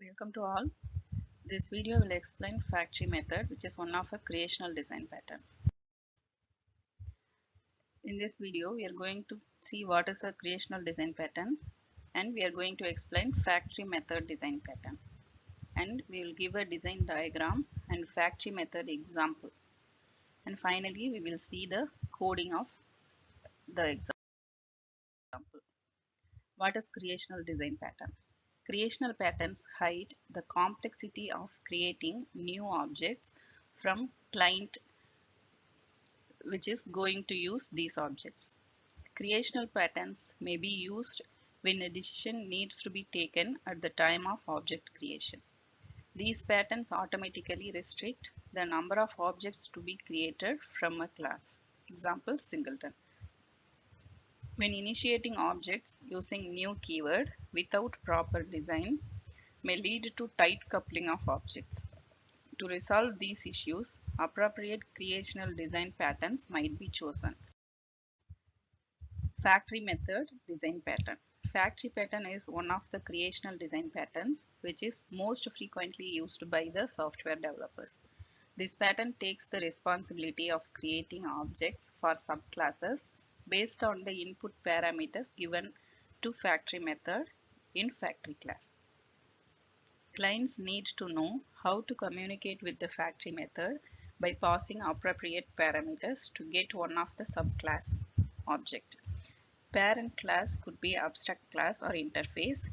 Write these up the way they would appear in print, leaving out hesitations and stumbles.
Welcome to all. This video will explain factory method, which is one of a creational design pattern. In this video, we are going to see what is a creational design pattern, and we are going to explain factory method design pattern. And we will give a design diagram and factory method example. And finally, we will see the coding of the example. What is creational design pattern? Creational patterns hide the complexity of creating new objects from client which is going to use these objects. Creational patterns may be used when a decision needs to be taken at the time of object creation. These patterns automatically restrict the number of objects to be created from a class. Example, singleton. When initiating objects using new keyword without proper design may lead to tight coupling of objects. To resolve these issues, appropriate creational design patterns might be chosen. Factory method design pattern. Factory pattern is one of the creational design patterns which is most frequently used by the software developers. This pattern takes the responsibility of creating objects for subclasses based on the input parameters given to factory method in factory class. Clients need to know how to communicate with the factory method by passing appropriate parameters to get one of the subclass object. Parent class could be abstract class or interface,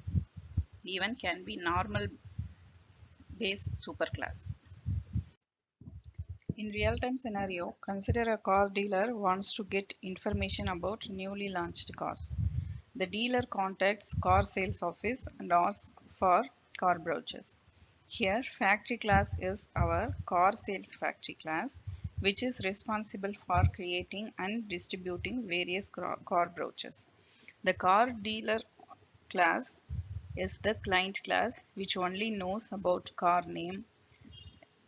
even can be normal base superclass. In real-time scenario, consider a car dealer wants to get information about newly launched cars. The dealer contacts car sales office and asks for car brochures. Here, factory class is our car sales factory class, which is responsible for creating and distributing various car brochures. The car dealer class is the client class, which only knows about car name.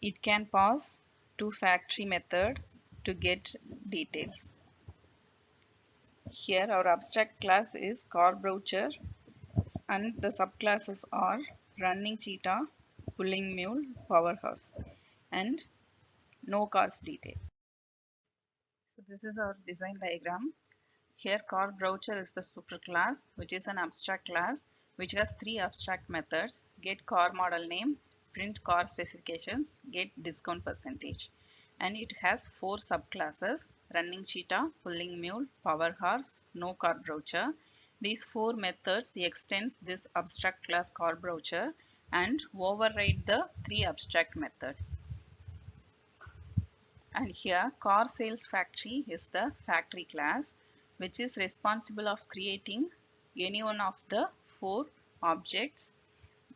It can pass to factory method to get details. Here our abstract class is car brochure and the subclasses are running cheetah, pulling mule, powerhouse and no cars detail. So this is our design diagram. Here car brochure is the superclass, which is an abstract class which has three abstract methods: get car model name, print car specifications, get discount percentage. And it has four subclasses: running cheetah, pulling mule, power horse, no car brochure. These four methods extends this abstract class car brochure and override the three abstract methods. And here car sales factory is the factory class which is responsible of creating any one of the four objects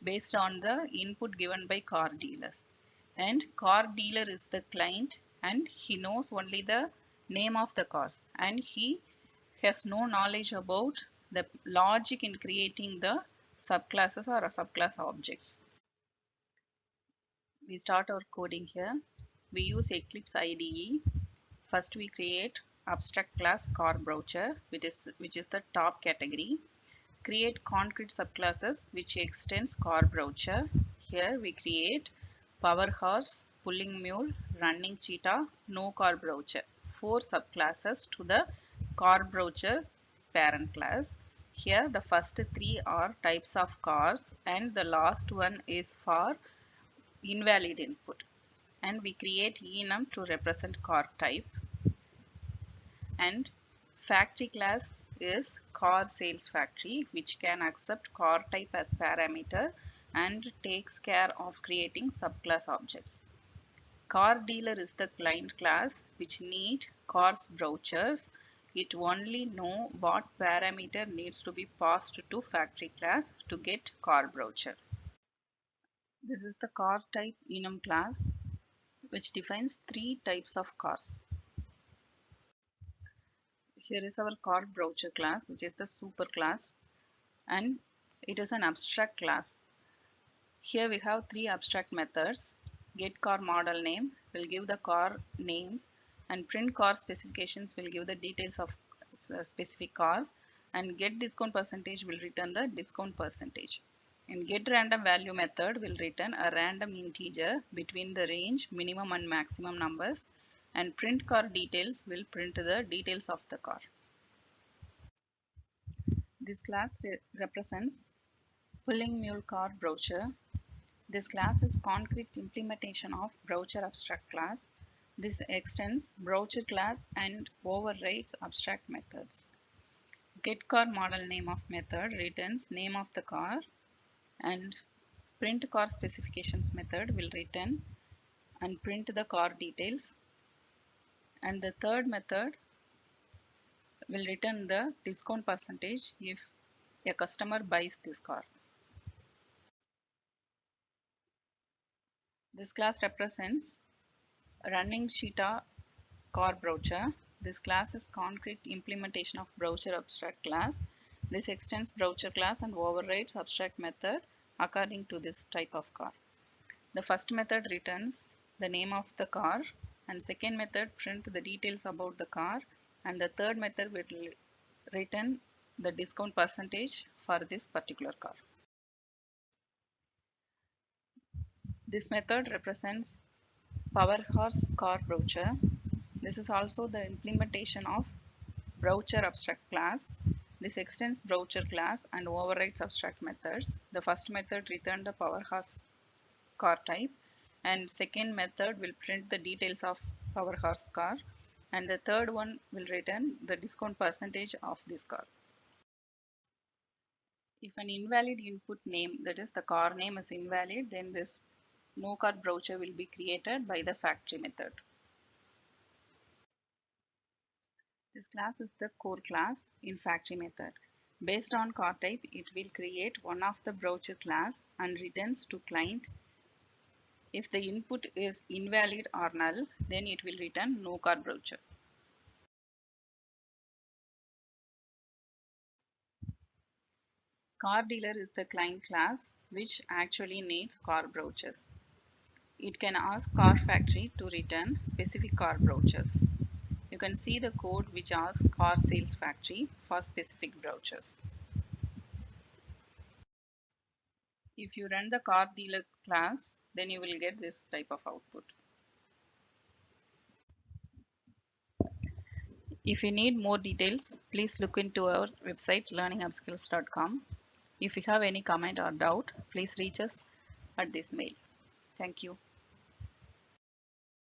based on the input given by car dealers. And car dealer is the client and he knows only the name of the cars and he has no knowledge about the logic in creating the subclasses or subclass objects. We start our coding here. We use Eclipse IDE. First we create abstract class car brochure, which is the top category. Create concrete subclasses which extends car brochure. Here we create power horse, pulling mule, running cheetah, no car brochure. Four subclasses to the car brochure parent class. Here the first three are types of cars and the last one is for invalid input. And we create enum to represent car type. And factory class is car sales factory which can accept car type as parameter and takes care of creating subclass objects. Car dealer is the client class which need cars brochures. It only know what parameter needs to be passed to factory class to get car brochure. This is the car type enum class which defines three types of cars. Here is our car brochure class, which is the super class, and it is an abstract class. Here we have three abstract methods. Get car model name will give the car names, and print car specifications will give the details of specific cars, and get discount percentage will return the discount percentage. And getRandomValue method will return a random integer between the range minimum and maximum numbers, and printCar_details will print the details of the car. This class represents pulling mule car brochure. This class is concrete implementation of brochure abstract class. This extends brochure class and overrides abstract methods. getCarModelName of method returns name of the car, and printCarSpecifications method will return and print the car details, and the third method will return the discount percentage if a customer buys this car. This class represents running Cheetah car brochure. This class is concrete implementation of brochure abstract class. This extends brochure class and overrides abstract method according to this type of car. The first method returns the name of the car, and second method print the details about the car, and the third method will return the discount percentage for this particular car. This method represents Powerhouse car brochure. This is also the implementation of brochure abstract class. This extends brochure class and overrides abstract methods. The first method returns the Powerhouse car type, and second method will print the details of Powerhouse car, and the third one will return the discount percentage of this car. If an invalid input name, that is the car name, is invalid, then this no car brochure will be created by the factory method. This class is the core class in factory method. Based on car type, it will create one of the brochure class and returns to client. If the input is invalid or null, then it will return no car brochure. Car dealer is the client class which actually needs car brochures. It can ask car factory to return specific car brochures. You can see the code which asks car sales factory for specific brochures. If you run the car dealer class, then you will get this type of output. If you need more details, please look into our website learningupskills.com. If you have any comment or doubt, please reach us at this mail. Thank you.